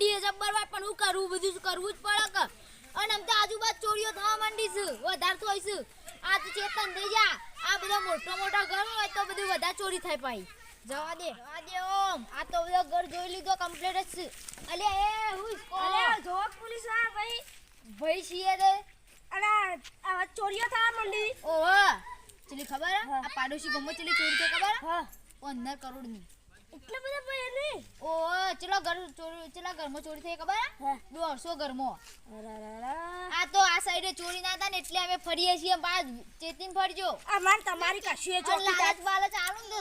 ચોરી જબ્બર વાત પણ હું કરું બધું કરવું જ પડે કે અને આમ તો આજુબાજુ ચોરીઓ થવા માંડી છે વધારે તો છે આ તો ચેતન થઈ જા આ બધા મોટા ઘર હોય તો બધું વધારે ચોરી થાય પાઈ જવા દે ઓમ આ તો બધો ઘર જોઈ લીધો કમ્પ્લીટ જ છે અલે એ હુસ કો અલે જો પોલીસ આ ભાઈ છીએ રે અરે આ ચોરીઓ થવા માંડી ઓહો ચલી ખબર આ પાડોશી ગમો ચલી ચોરી થઈ ખબર હા 15 કરોડ ની એટલા બધા પૈસા નહીં ઓહો ચલા ઘરમાં ચોરી થઈ ખબર 150 ઘરમાં આ તો આ સાઈડે ચોરી ના હતા ને એટલે અમે ફરીએ છીએ બાદ ચેતીન ફરજો આ માર તમારી કશું ચોરી લાલચ બાલચ આલું તો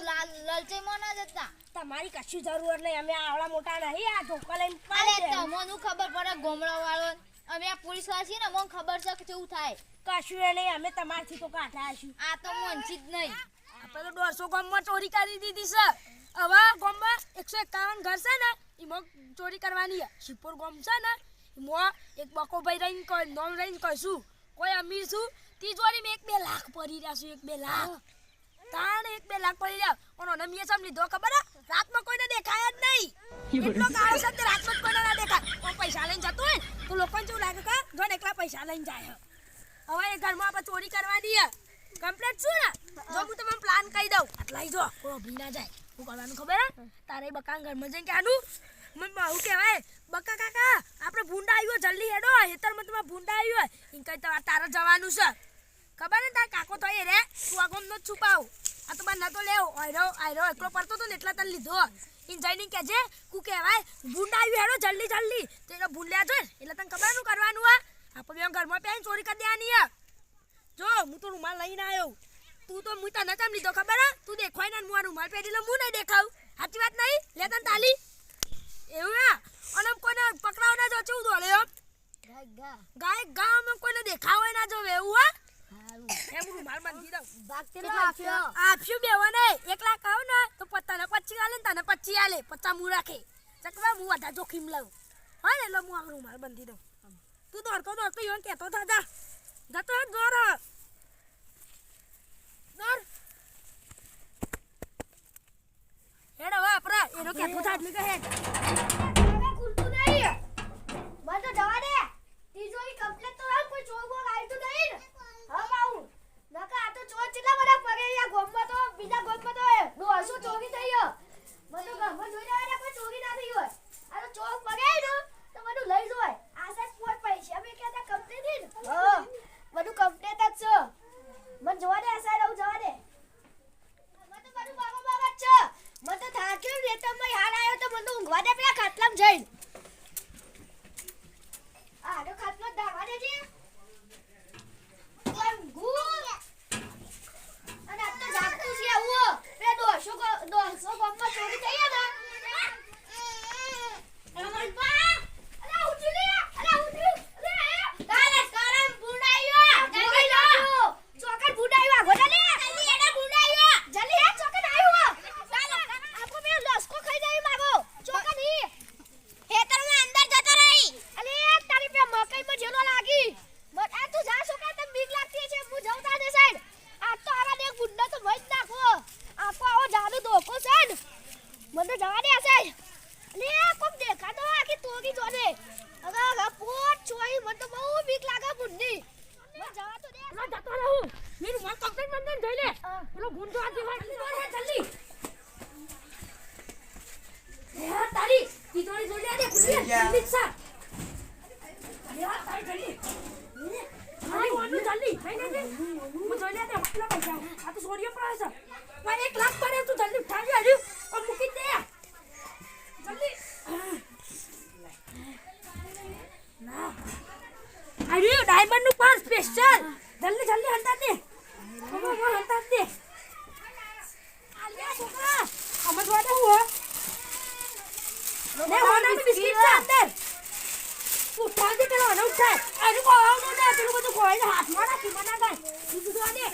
લલચેમાં ના જતા તમારી કશું જરૂર નહીં અમે આવડા મોટા નહીં આ ધોકા લઈને અરે તમને ખબર પડે ગોમડા વાળો અમે આ પોલીસ વાળા છીએ ને મને ખબર છે કે કેવું થાય કશું નહીં અમે તમારથી તો કાઢા આશું આ તો મોનચી જ નહીં આપણે તો 150 ગામમાં ચોરી કરી દીધી છે હવે ગામમાં 151 ઘર છે ને એમાં ચોરી કરવાની છે શિવપુર ગામ છે ને એમાં એક બકો ભાઈ રહીને નોમ રહીને કહીશું કોઈ અમીર છું તિજોરી મેં 1-2 લાખ પડી રહ્યા છું 1-2 લાખ તાણ 1-2 લાખ પડી રહ્યા ઓનો નમીએ સમ લીધો ખબર રાતમાં કોઈને દેખાય જ નહીં એટલો કાળો છે કે રાતમાં કોઈને ના દેખાય કોઈ પૈસા લઈને જતો હોય તો લોકોને શું લાગે કે ઘર એકલા પૈસા લઈને જાય હવે એ ઘરમાં આપણે ચોરી કરવાની છે કમ્પ્લીટ છું ને જો હું તમને પ્લાન કહી દઉં આટલા જો કોઈ અભી ના જાય શું કરવાનું ખબર તારે બકા ઘરમાં જઈને કહેવાનું મને હું કહેવાય બકા કાકા આપણે ભૂંડા આવ્યો જલ્દી હેડો હેતરમાં તમે ભૂંડા આવ્યો એમ કઈ તારે જવાનું છે ખબર ને તાર કાકો તો એ રે તું આગમ ન છુપાવ આ તો બાર નતો લેવો આયરો એકલો પડતો તો ને એટલા તને લીધો ઇન જઈને કહેજે કુ કહેવાય ભૂંડા આવ્યો હેડો જલ્દી તો એને ભૂંડ્યા છે એટલે તને ખબર શું કરવાનું આ આપણે ઘરમાં પેન ચોરી કરી દેવાની જો હું તો રૂમાલ લઈને આવ્યો તું તો મુઈ તને કેમ લીધો ખબર તું દેખાય ને હું રૂમાલ પહેરી લો હું નહીં દેખાવ સાચી વાત નહીં લે તને તાલી એવું અને કોઈને પકડાવ ના જો ચેવું દોડે ગાય ગામ કોઈને દેખાવ ના જો એવું એમ રૂમાલ બાંધી દઉં આપ્યું બેવા નહીં 1 લાખ આવ ને તો તને 25 આલે ને તને 25 આલે 50 હું રાખે ચકવા હું વધારે જોખીમ લઉં હા ને એટલે હું આ રૂમાલ બાંધી દઉં તું દોડતો યોન કહેતો થા જતો દોર હેડ હવે આપરા એનો કહેતો થા એટલે કે હેડ ખુલતું નહીં મને તો જવા દે તીજોરી કમ્પ્લીટ તો હાલ કોઈ ચોગો આવી તો નહીં ને હા બાઉ નકા આ તો ચોર કેટલા બધા પડે યા ગોમમાં તો બીજા ગોમમાં તો 200 ચોરી થઈ ગયો મને તો ગોમમાં જોઈ રહ્યા કોઈ ચોરી ના થઈ હોય આ તો ચોક પડે ને તો બધું લઈ જોય આ સાઈડ પોટ પૈસા અમે કહેતા કમ્પ્લીટ ને હા બધું કમ્પ્લીટ જ છે મને જોવા દે આ સાઈડ આવું જવા દે મને તો બધું બાબા જ છે મને તો થાક્યો ને તો મેં હાલ આવ્યો તો મને ઊંઘવા દે પેલા ખાટલામાં જઈને આ તો ખાટલો દાવા દેજે અને આ તો જાગતું છે આવું બે 200 ગામમાં ચોરી થઈ ને અમન બા અલા ઉઠી લે અલા ઉઠી લે કાલે કરમ બુડાયો જલ્દી લો ચોકર બુડાયો ગોડા લે જલ્દી એડા બુડાયો જલ્દી હે ચોકર આવ્યો ચાલો આપકો મે લસકો ખાઈ જાય માગો ચોકર ની ખેતરમાં અંદર જતો રહી અલે તારી પે મકઈમાં જેલો લાગી આ તું જા છો કે તને બીક લાગતી છે હું જાઉં તારે સાઈડ આ તો આરા દેખ બુડ્ડા તો ભઈ નાખો આપકો આવો જાદુ ધોકો છે ને મને જવા દે સાઈડ લે કોક દેખા તો આખી તોગી જોને અગા પોટ છોઈ મને તો બહુ બીક લાગે બુડ્ડી મને જવા તો દે ના જતો રહું મેરું માર કમ્પ્લેટ બંધન જોઈ લે પેલો ગુંડો આ દેવા જલ્દી હે તારી તીતોડી જોઈ લે દે જલ્દી સા યાર તારી જલ્દી અરે ઓનું જલ્દી નહીં હું જોઈ લે દે કેટલા પૈસા આ તો સોરીઓ પડે છે પણ 1 લાખ પડે તું જલ્દી ઉઠાવી આવ્યું और મૂકી દે જલ્દી ના અરે ડાયમંડ નું પાસ સ્પેશિયલ જલ્દી હંતા દે મો હંતા દે આલિયા છોકરા અમે જોડે હું ને હોના મે બિસ્કિટ છે અંદર ઉઠા દે પેલો ને ઉઠા અરે કો આવ ને પેલું બધું કોઈ હાથમાં રાખી મના ગઈ બીજું જો દે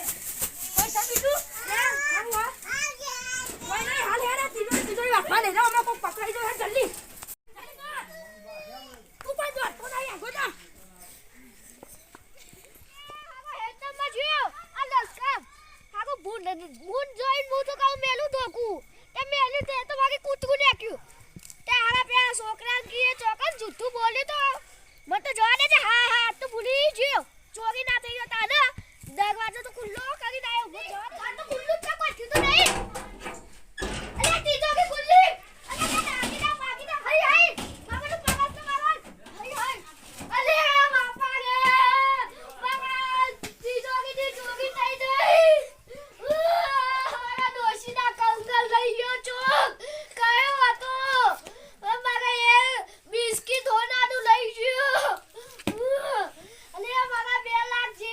પૈસા બીજું ને આવો કોઈ નહીં હાલ હેરા તીજો વાપા લે જા અમે કો પકડાઈ જો જલ્દી તું કોઈ દોડ તો નહીં ગોડા હવે હેતમ માં જીઓ આ લસકા આગો ભૂન જોઈન હું તો કાઉ મેલું ધોકું એ મેલું તે તો વાગે કૂતકું નાખ્યું તે આરા પે છોકરા બાકી એ ચોકન જૂઠું બોલ્યું તો મને તો જોવા દે છે હા હા તો ભૂલી ગયો ચોરી ના થઈ ગયો તાને દરવાજો તો ખુલ્લો કરીને આવ્યો હું જવા તો ખુલ્લું જ છે કોઈ થયું તો નહીં અરે તીજો કે ખુલ્લી અરે બાકી ના હઈ હઈ મામાનું પગાર તો મારવા હઈ હઈ અરે બાપા રે પગાર તીજો કે ચોરી થઈ ગઈ મારા દોશીના કંકલ લઈ ગયો ચોક કયો હતો મારા એ બિસ્કિટ હોનાનું લઈ ગયો અને મારા 2 લાખ જે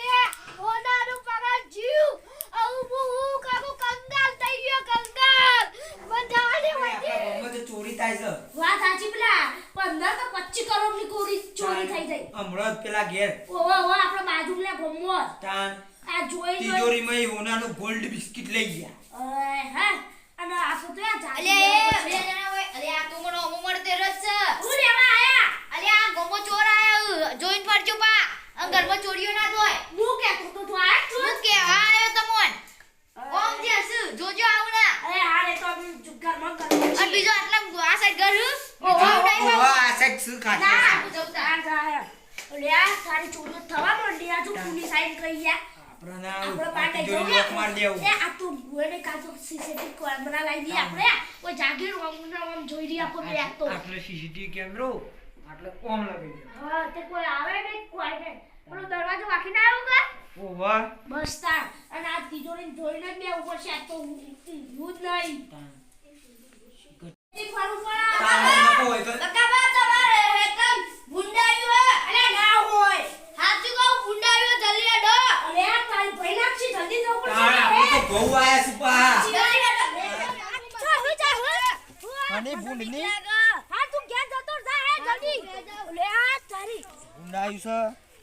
હોનાનું પગાર જીવ આવું હું કાકો કંગાલ થઈ ગયો કંગાલ બધાને બધે ચોરી થાય છે વાત સાચી પેલા 15 કે 25 કરોડની ચોરી થઈ જાય હમણાં જ પેલા ઘેર ઓહો આપણો બાજુના ગોમો તાન આ જોઈ તિજોરીમાં હોનાનું ગોલ્ડ બિસ્કિટ લઈ ગયા હા અને આ તો આ અલે જાય એ બે જણા હોય અલે આ તો મને અમુ મળતે રસ છે હું લેવા આયા અલે આ ગોમો ચોર આયો જોઈન ફરજો પા આ ઘરમાં ચોરીઓ ના હોય હું કે તો આ છું હું કે આયો તમોન ઓમ જે હસ જોજો આવું ના અરે હા રે તો ઘરમાં કરો અને બીજો આટલા આ સાઈડ ઘર ઓહો ટાઈમ ઓહો આ સાઈડ શું ખાશે ના જવતા આ જા લે આ તારી ચોરી થવા માંડી આ જો પુની સાઈડ કહી ગયા આપણે આપણે ના પાટે તિજોરી લોક માર દેવું એ આ તો ગોળે કાજો સીસીટીવી કેમેરા લાવી દી આપણે કોઈ જાગીર આમ જોઈ રહી આપો બે તો આટલે સીસીટીવી કેમેરો આટલે ઓમ લગાવી દે હા તે કોઈ આવે નહીં કોઈ નહીં પેલો દરવાજો વાખીને આવ્યો કા ઓહો બસ તાર અને આ તિજોરી જોઈને જ બે ઉપર છે આ તો હું જ નહીં તે ફરું પડા તાન નકો હોય તો બકાબા તમારે એકદમ ભુંડાયું હે અલે ના હોય હાચું કહું ભુંડાયું જલ્દી આડો અરે આ તારી પહેલા છે જલ્દી જવું પડશે તાન આપણે તો બહુ આયા છે પા અને ભૂંડની હા તું ઘેર જતો જા હે જલ્દી લે આ તારી ભૂંડાયું છે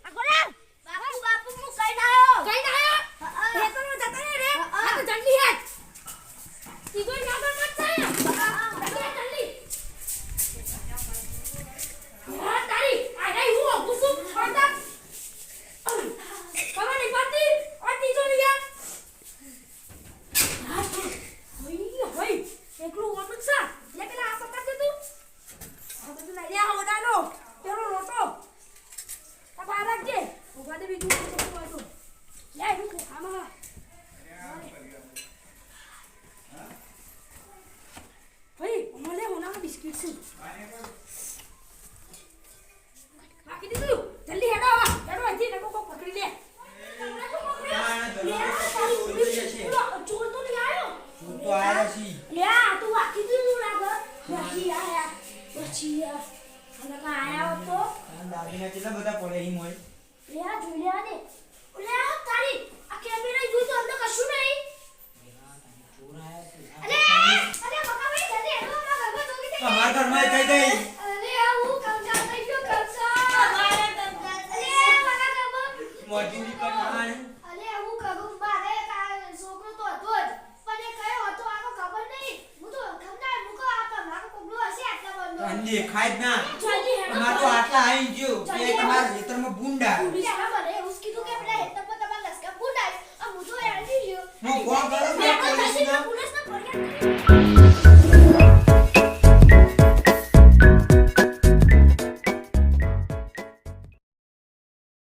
આ કોને બાપુ બાપુ હું કઈ ના આવ્યો કઈ ના આયો એ તો જતા રે રે આ તો જલ્દી હે તીજો ના મત થાય જલ્દી હા તારી આ ગઈ હું ગુસુ છોડતા કમા નહીં પાતી આ તીજો લિયા હા હોય એકલું ઓમ જ સા લે પેલા આ પકડ દે તું આ બધું લઈ લે હોડાનો તેરો રોટો આ બહાર રાખજે ઉભા દે બીજું શું હતું લે હું આમાં ભાઈ મને હોનામાં બિસ્કિટ છે બાકી દીધું જલ્દી હેડો અહીંથી નકો કોક પકડી લે ચોર તો નહીં આવ્યો શું તો આયા છે લે આ તું બાકી દીધું લાગે પછી આયા અને કા આયા હો તો દાદીના કેટલા બધા પડે હિમ હોય લે આ જોઈ લે આ દે લે આ તારી આ કેમેરા જોઈ તો અંદર કશું નહીં અલે બકા ભાઈ જલ્દી હેડો મારા ઘરમાં ચોરી થઈ અમાર ઘરમાં થઈ ગઈ અરે આ હું કંગાલ થઈ ગયો કંસા મારે કંગાલ અરે મારા ઘરમાં મોજીની કણાણ અલે હું કરું મારે છોકરો તો હતો જ પણ એ કયો હતો આનો ખબર નહીં હું તો ખમદાર મુકો આપા મારો કોગલો હશે આટલા બંધો અને દેખાય જ ના જલ્દી હેડો અમાર તો આટલા આવી ગયો કે તમાર